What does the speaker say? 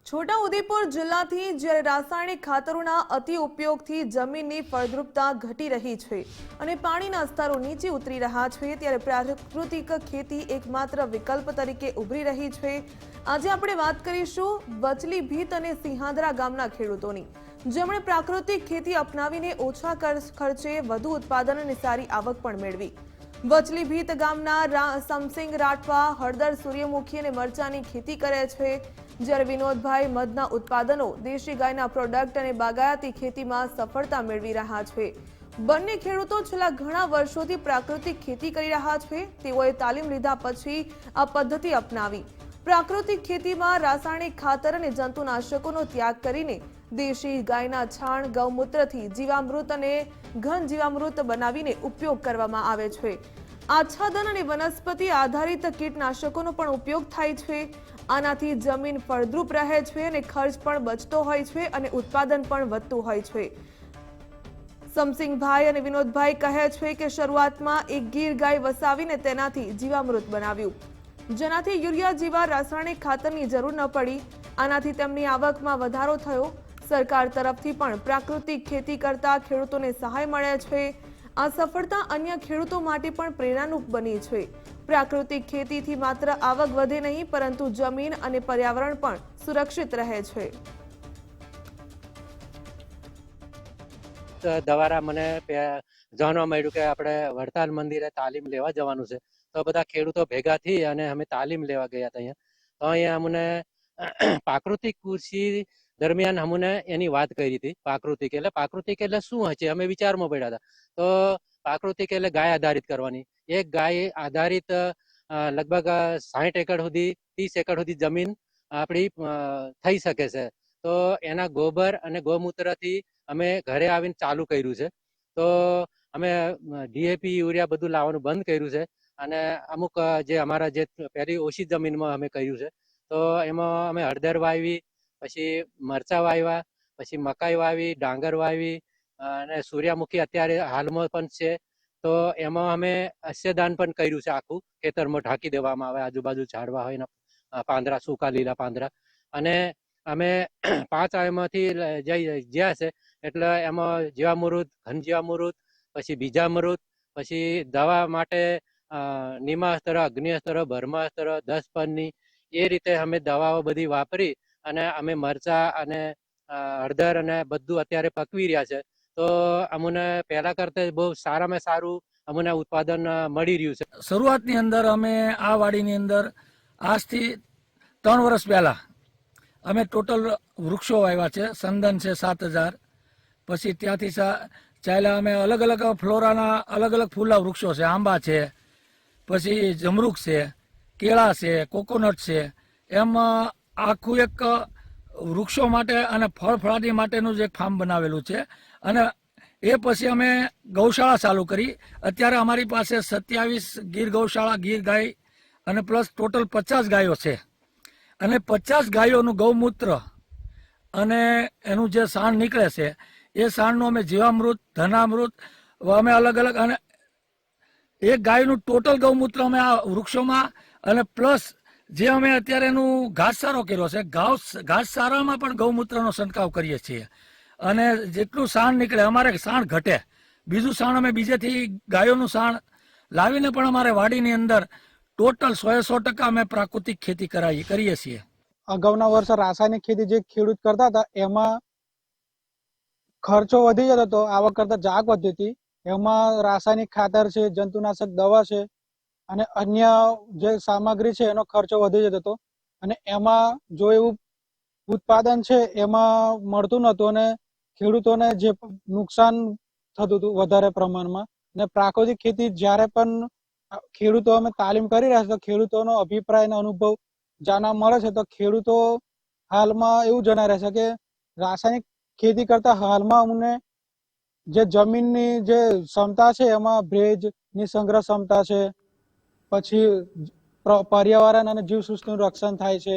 છોટાઉદેપુર જિલ્લાથી જ્યારે રાસાયણિક ખાતરોના અતિ ઉપયોગથી જમીનની ફળદ્રુપતા ઘટી રહી છે અને પાણીના સ્તરો નીચે ઉતરી રહ્યા છે, ત્યારે પ્રાકૃતિક ખેતી એકમાત્ર વિકલ્પ તરીકે ઉભરી રહી છે. આજે આપણે વાત કરીશું વચલી ભીત અને સિંહાદરા ગામના ખેડૂતોની, જેમણે પ્રાકૃતિક ખેતી અપનાવીને ઓછા ખર્ચે વધુ ઉત્પાદન અને સારી આવક પણ મેળવી. વચલી ભીત ગામના સમસિંગ રાઠવા હળદર, સૂર્યમુખી અને મરચાની ખેતી કરે છે, જ્યારે વિનોદભાઈ મધના ઉત્પાદનો, દેશી ગાયના પ્રોડક્ટ અને બાગાયતી ખેતીમાં સફળતા મેળવી રહ્યા છે. બંને ખેડૂતો છેલ્લા ઘણા વર્ષોથી પ્રાકૃતિક ખેતી કરી રહ્યા છે. તેઓએ તાલીમ લીધા પછી આ પદ્ધતિ અપનાવી પ્રાકૃતિક ખેતીમાં રાસાયણિક ખાતર અને જંતુનાશકોનો ત્યાગ કરીને દેશી ગાયના છાણ, ગૌમૂત્રથી જીવામૃત અને ઘન જીવામૃત બનાવીને ઉપયોગ કરવામાં આવે છે. આચ્છાદન અને વનસ્પતિ આધારિત કીટનાશકોનો પણ ઉપયોગ થાય છે. આનાથી જમીન ફળદ્રુપ રહે છે અને ખર્ચ પણ બચતો હોય છે અને ઉત્પાદન પણ વધતું હોય છે. સમસિંગભાઈ અને વિનોદભાઈ કહે છે કે શરૂઆતમાં એક ગીર ગાય વસાવીને તેનાથી જીવામૃત બનાવ્યું, જેનાથી યુરિયા જેવા રાસાયણિક ખાતરની જરૂર ન પડી. આનાથી તેમની આવકમાં વધારો થયો. સરકાર તરફથી પણ પ્રાકૃતિક ખેતી કરતા ખેડૂતોને સહાય મળે છે. આ સફળતા અન્ય ખેડૂતો માટે પણ પ્રેરણારૂપ બની છે. પ્રાકૃતિક ખેતીથી માત્ર આવક વધે નહીં, પરંતુ જમીન અને પર્યાવરણ પણ સુરક્ષિત રહે છે. દ્વારા મને જાણવા મળ્યું કે આપણે વડતાલ મંદિરે તાલીમ લેવા જવાનું છે, તો બધા ખેડૂતો ભેગા થઈ અને અમે તાલીમ લેવા ગયા હતા અહીંયા. તો અહીંયા અમને પ્રાકૃતિક કૃષિ દરમિયાન અમને એની વાત કરી હતી. પ્રાકૃતિક એટલે શું હશે અમે વિચારમાં પડ્યા હતા. તો પ્રાકૃતિક એટલે ગાય આધારિત કરવાની. એક ગાય આધારિત લગભગ 60 એકર સુધી 30 એકર સુધી જમીન આપણી થઈ શકે છે. તો એના ગોબર અને ગૌમૂત્રથી અમે ઘરે આવીને ચાલુ કર્યું છે. તો અમે ડીએપી યુરિયા બધું લાવવાનું બંધ કર્યું છે અને અમુક જે અમારા જે પહેલી ઓછી જમીનમાં અમે કર્યું છે. તો એમાં અમે હળદર વાવી, પછી મરચા વાવ્યા, પછી મકાઈ વાવી, ડાંગર વાવી અને સૂર્યમુખી અત્યારે હાલમાં પણ છે. તો એમાં અમે અશ્યદાન પણ કર્યું છે. આખું ખેતરમાં ઢાંકી દેવામાં આવે, આજુબાજુ ઝાડવા હોય ને પાંદડા, સૂકા લીલા પાંદડા. અને અમે 5 આયમાંથી જ્યાં છે એટલે એમાં જીવામૃત, ઘન જીવામૃત, પછી બીજામૃત, પછી દવા માટે નિમાસ્ત્ર, અગ્નિઅસ્ત્ર, બ્રહ્માસ્ત્ર, 10 પરની એ રીતે અમે દવાઓ બધી વાપરી અને અમે મરચા અને હળદર અને બધું અત્યારે પકવી રહ્યા છે. તો અમને પહેલા કરતા બહુ સારામાં સારું અમને ઉત્પાદન મળી રહ્યું છે. શરૂઆતની અંદર અમે આ વાડીની અંદર આજથી 3 વર્ષ પહેલા અમે ટોટલ વૃક્ષો વાવ્યા છે. સંદન છે 7000, પછી ત્યાંથી ચાલ્યા અમે અલગ અલગ ફ્લોરાના અલગ અલગ ફૂલના વૃક્ષો છે. આંબા છે, પછી જમરૂખ છે, કેળા છે, કોકોનટ છે. એમ આખું એક વૃક્ષો માટે અને ફળફળાદી માટેનું જ એક ફાર્મ બનાવેલું છે. અને એ પછી અમે ગૌશાળા ચાલુ કરી. અત્યારે અમારી પાસે 27 ગીર ગૌશાળા, ગીર ગાય અને પ્લસ ટોટલ 50 ગાયો છે. અને 50 ગાયોનું ગૌમૂત્ર અને એનું જે સાણ નીકળે છે, એ સાણનું અમે જીવામૃત, ધનામૃત અમે અલગ અલગ, અને એક ગાયનું ટોટલ ગૌમૂત્ર અમે આ વૃક્ષોમાં, અને પ્લસ જે અમે અત્યારે એનું ઘાસચારો કર્યો છે, ઘાસચારામાં પણ ગૌમૂત્રનો છંટકાવ કરીએ છીએ. અને જેટલું સાણ નીકળે, અમારે સાણ ઘટે, બીજું સાણ અમે બીજેથી ગાયોનું સાણ લાવીને પણ અમારે વાડીની અંદર ટોટલ 100% અમે પ્રાકૃતિક ખેતી કરીએ છીએ. અગાઉના વર્ષે રાસાયણિક ખેતી જે ખેડૂત કરતા હતા એમાં ખર્ચો વધી જતો હતો, આવક કરતા જાગ વધતી હતી. એમાં રાસાયણિક ખાતર છે, જંતુનાશક દવા છે અને અન્ય જે સામગ્રી છે એનો ખર્ચો વધી જતો હતો. અને એમાં જો એવું ઉત્પાદન છે એમાં મળતું નહોતું અને ખેડૂતોને જે નુકસાન થતું હતું વધારે પ્રમાણમાં. અને પ્રાકૃતિક ખેતી જ્યારે પણ ખેડૂતો અમે તાલીમ કરી રહ્યા છે, તો ખેડૂતોનો અભિપ્રાય અને અનુભવ જાણવા મળે છે. તો ખેડૂતો હાલમાં એવું જણાવી રહ્યા છે કે રાસાયણિક ખેતી કરતા હાલમાં અમને જે જમીનની જે ક્ષમતા છે એમાં ભેજની સંગ્રહ ક્ષમતા છે, પછી પર્યાવરણ અને જીવસૃષ્ટિનું રક્ષણ થાય છે.